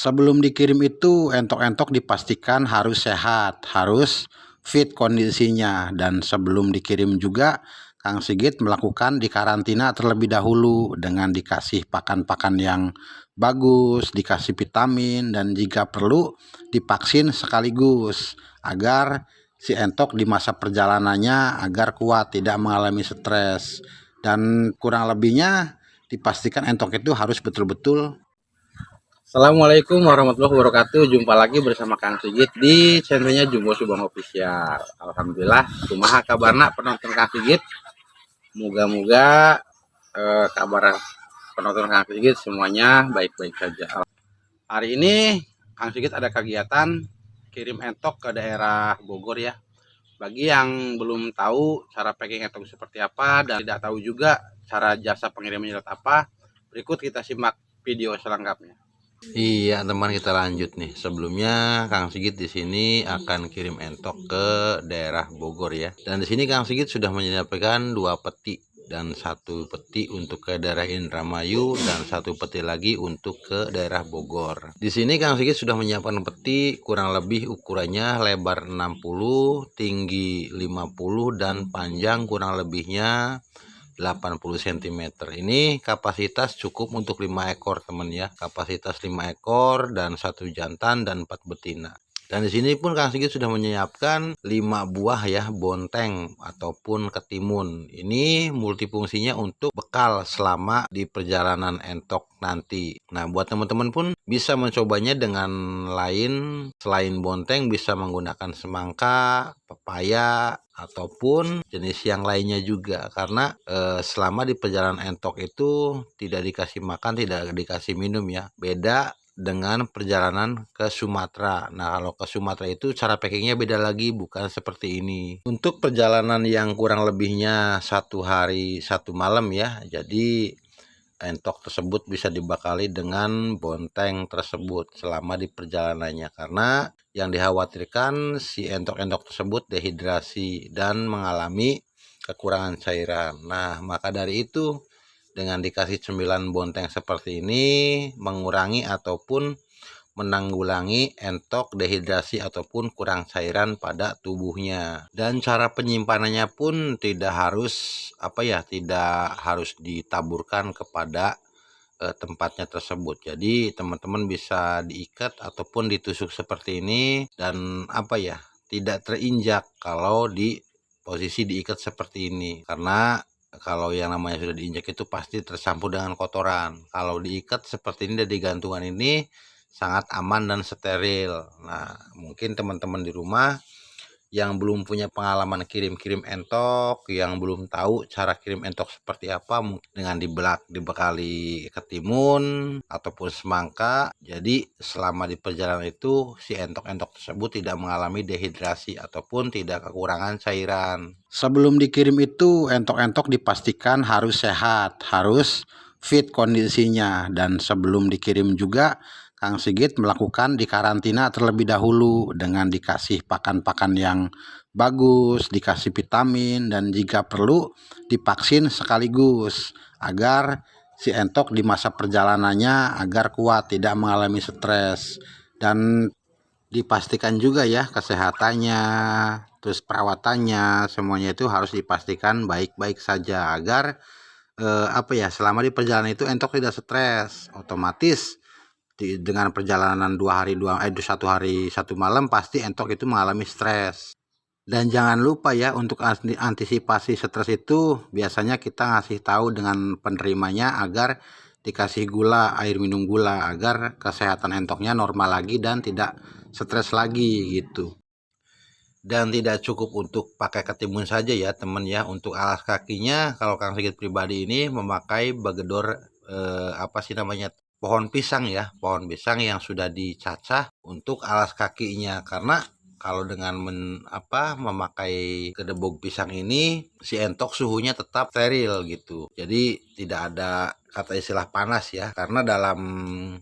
Sebelum dikirim itu entok-entok dipastikan harus sehat, harus fit kondisinya, dan sebelum dikirim juga Kang Sigit melakukan dikarantina terlebih dahulu dengan dikasih pakan-pakan yang bagus, dikasih vitamin, dan jika perlu divaksin sekaligus agar si entok di masa perjalanannya agar kuat, tidak mengalami stres. Dan kurang lebihnya dipastikan entok itu harus betul-betul. Assalamualaikum warahmatullahi wabarakatuh. Jumpa lagi bersama Kang Sigit di channelnya Jumbo Subang Official. Alhamdulillah, kumaha kabarna penonton Kang Sigit. Moga-moga kabar penonton Kang Sigit semuanya baik-baik saja. Hari ini Kang Sigit ada kegiatan kirim entok ke daerah Bogor ya. Bagi yang belum tahu cara packing entok seperti apa dan tidak tahu juga cara jasa pengirimannya apa, berikut kita simak video selengkapnya. Iya teman, kita lanjut nih. Sebelumnya Kang Sigit di sini akan kirim entok ke daerah Bogor ya. Dan di sini Kang Sigit sudah menyiapkan 2 peti dan 1 peti untuk ke daerah Indramayu dan 1 peti lagi untuk ke daerah Bogor. Di sini Kang Sigit sudah menyiapkan peti kurang lebih ukurannya lebar 60, tinggi 50 dan panjang kurang lebihnya 80 cm. Ini kapasitas cukup untuk 5 ekor teman ya. Kapasitas 5 ekor dan 1 jantan dan 4 betina. Dan di sini pun Kang Sigit sudah menyiapkan 5 buah ya bonteng ataupun ketimun. Ini multifungsinya untuk bekal selama di perjalanan entok nanti. Nah, buat teman-teman pun bisa mencobanya dengan lain selain bonteng, bisa menggunakan semangka, pepaya ataupun jenis yang lainnya juga, karena selama di perjalanan entok itu tidak dikasih makan, tidak dikasih minum ya. Beda dengan perjalanan ke Sumatera. Nah, kalau ke Sumatera itu cara packingnya beda lagi, bukan seperti ini. Untuk perjalanan yang kurang lebihnya 1 hari 1 malam ya, jadi entok tersebut bisa dibekali dengan bonteng tersebut selama di perjalanannya, karena yang dikhawatirkan si entok-entok tersebut dehidrasi dan mengalami kekurangan cairan. Nah, maka dari itu dengan dikasih 9 bonteng seperti ini mengurangi ataupun menanggulangi entok dehidrasi ataupun kurang cairan pada tubuhnya. Dan cara penyimpanannya pun tidak harus tidak harus ditaburkan kepada tempatnya tersebut. Jadi teman-teman bisa diikat ataupun ditusuk seperti ini dan tidak terinjak kalau di posisi diikat seperti ini, karena kalau yang namanya sudah diinjak itu pasti tercampur dengan kotoran. Kalau diikat seperti ini dan digantungan ini sangat aman dan steril. Nah, mungkin teman-teman di rumah yang belum punya pengalaman kirim-kirim entok, yang belum tahu cara kirim entok seperti apa, mungkin dengan dibekali ketimun ataupun semangka, jadi selama di perjalanan itu si entok-entok tersebut tidak mengalami dehidrasi ataupun tidak kekurangan cairan. Sebelum dikirim itu entok-entok dipastikan harus sehat, harus fit kondisinya, dan sebelum dikirim juga Kang Sigit melakukan dikarantina terlebih dahulu dengan dikasih pakan-pakan yang bagus, dikasih vitamin, dan jika perlu divaksin sekaligus agar si entok di masa perjalanannya agar kuat, tidak mengalami stres, dan dipastikan juga ya kesehatannya, terus perawatannya, semuanya itu harus dipastikan baik-baik saja agar selama di perjalanan itu entok tidak stres. Otomatis dengan perjalanan 1 hari 1 malam pasti entok itu mengalami stres. Dan jangan lupa ya, untuk antisipasi stres itu biasanya kita ngasih tahu dengan penerimanya agar dikasih gula, air minum gula, agar kesehatan entoknya normal lagi dan tidak stres lagi gitu. Dan tidak cukup untuk pakai ketimun saja ya teman ya. Untuk alas kakinya kalau Kang Sigit pribadi ini memakai bagedor pohon pisang ya, pohon pisang yang sudah dicacah untuk alas kakinya, karena kalau dengan memakai kedebok pisang ini si entok suhunya tetap steril gitu. Jadi tidak ada kata istilah panas ya, karena dalam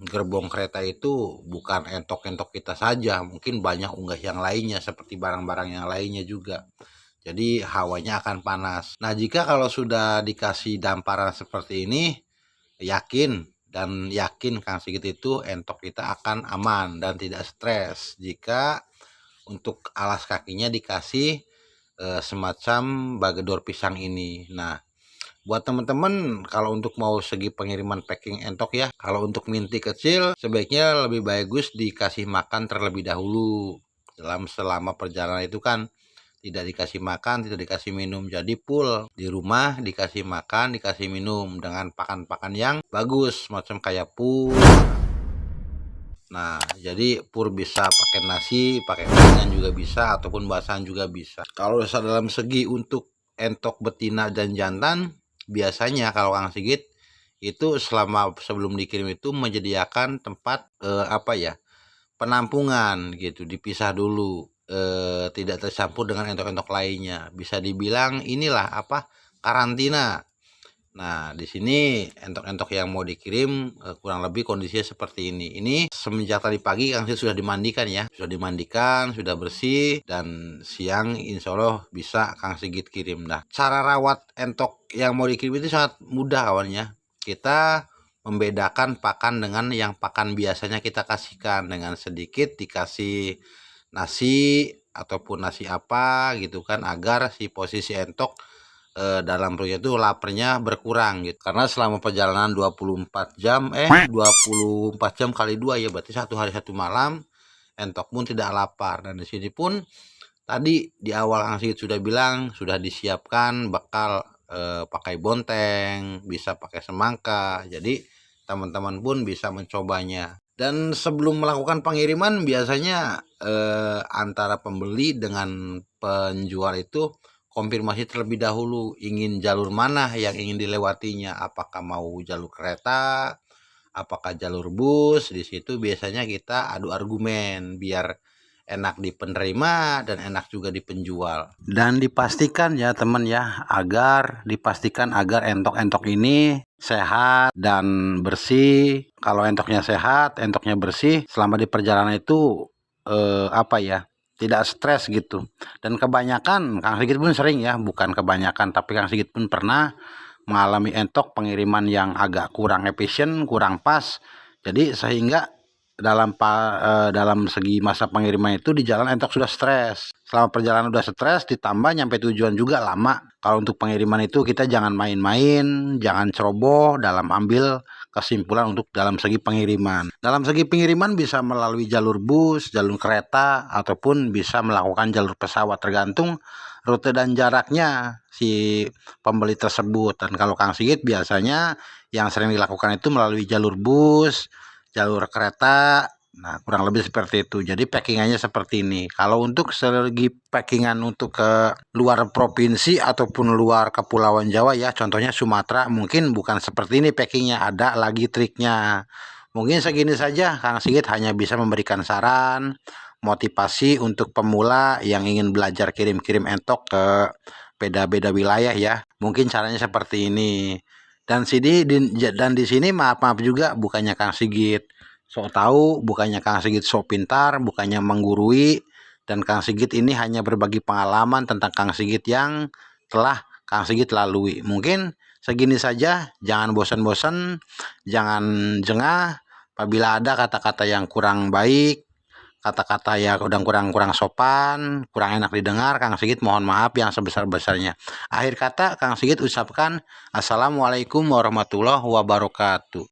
gerbong kereta itu bukan entok-entok kita saja, mungkin banyak unggah yang lainnya seperti barang-barang yang lainnya juga. Jadi hawanya akan panas. Nah, jika kalau sudah dikasih damparan seperti ini, yakin dan yakin Kang Sigit itu entok kita akan aman dan tidak stres jika untuk alas kakinya dikasih semacam bagedor pisang ini. Nah, buat teman-teman kalau untuk mau segi pengiriman packing entok ya, kalau untuk minti kecil sebaiknya lebih bagus dikasih makan terlebih dahulu. Selama perjalanan itu kan tidak dikasih makan, tidak dikasih minum, jadi full di rumah dikasih makan, dikasih minum dengan pakan-pakan yang bagus macam kayak pur. Nah, jadi pur bisa pakai nasi, pakai gorengan juga bisa, ataupun basahan juga bisa. Kalau dalam segi untuk entok betina dan jantan, biasanya kalau Kang Sigit itu selama sebelum dikirim itu menyediakan tempat penampungan gitu, dipisah dulu, tidak tercampur dengan entok-entok lainnya. Bisa dibilang inilah karantina. Nah, di sini entok-entok yang mau dikirim kurang lebih kondisinya seperti ini. Ini semenjak tadi pagi Kang Sigit sudah dimandikan ya. Sudah dimandikan, sudah bersih, dan siang insya Allah bisa Kang Sigit kirim. Nah, cara rawat entok yang mau dikirim itu sangat mudah kawannya. Kita membedakan pakan dengan yang pakan biasanya kita kasihkan. Dengan sedikit dikasih nasi ataupun nasi apa gitu kan, agar si posisi entok dalam perutnya itu laparnya berkurang gitu. Karena selama perjalanan 24 jam 24 jam kali 2 ya, berarti 1 hari 1 malam entok pun tidak lapar. Dan di sini pun tadi di awal Kang Sigit sudah bilang sudah disiapkan bekal pakai bonteng, bisa pakai semangka. Jadi teman-teman pun bisa mencobanya. Dan sebelum melakukan pengiriman biasanya antara pembeli dengan penjual itu konfirmasi terlebih dahulu ingin jalur mana yang ingin dilewatinya, apakah mau jalur kereta, apakah jalur bus. Di situ biasanya kita adu argumen biar enak di penerima dan enak juga di penjual. Dan dipastikan ya teman ya, agar entok-entok ini sehat dan bersih. Kalau entoknya sehat, entoknya bersih, selama di perjalanan itu tidak stres gitu. Dan kebanyakan Kang Sigit pun sering ya, bukan kebanyakan tapi Kang Sigit pun pernah mengalami entok pengiriman yang agak kurang efisien, kurang pas. Jadi sehingga dalam segi masa pengiriman itu di jalan entok sudah stres. Selama perjalanan udah stres, ditambah nyampe tujuan juga lama. Kalau untuk pengiriman itu kita jangan main-main, jangan ceroboh dalam ambil kesimpulan untuk dalam segi pengiriman. Dalam segi pengiriman bisa melalui jalur bus, jalur kereta, ataupun bisa melakukan jalur pesawat, tergantung rute dan jaraknya si pembeli tersebut. Dan kalau Kang Sigit biasanya yang sering dilakukan itu melalui jalur bus, jalur kereta. Nah, kurang lebih seperti itu. Jadi packingannya seperti ini. Kalau untuk segi packingan untuk ke luar provinsi ataupun luar kepulauan Jawa ya, contohnya Sumatera, mungkin bukan seperti ini packingnya, ada lagi triknya. Mungkin segini saja Kang Sigit hanya bisa memberikan saran, motivasi untuk pemula yang ingin belajar kirim-kirim entok ke beda-beda wilayah ya. Mungkin caranya seperti ini. Dan di sini maaf juga, bukannya Kang Sigit sok tahu, bukannya Kang Sigit sok pintar, bukannya menggurui, dan Kang Sigit ini hanya berbagi pengalaman tentang Kang Sigit yang telah Kang Sigit lalui. Mungkin segini saja, jangan bosan-bosan, jangan jengah. Apabila ada kata-kata yang kurang baik, kata-kata yang udah kurang sopan, kurang enak didengar, Kang Sigit mohon maaf yang sebesar-besarnya. Akhir kata Kang Sigit ucapkan Assalamualaikum warahmatullahi wabarakatuh.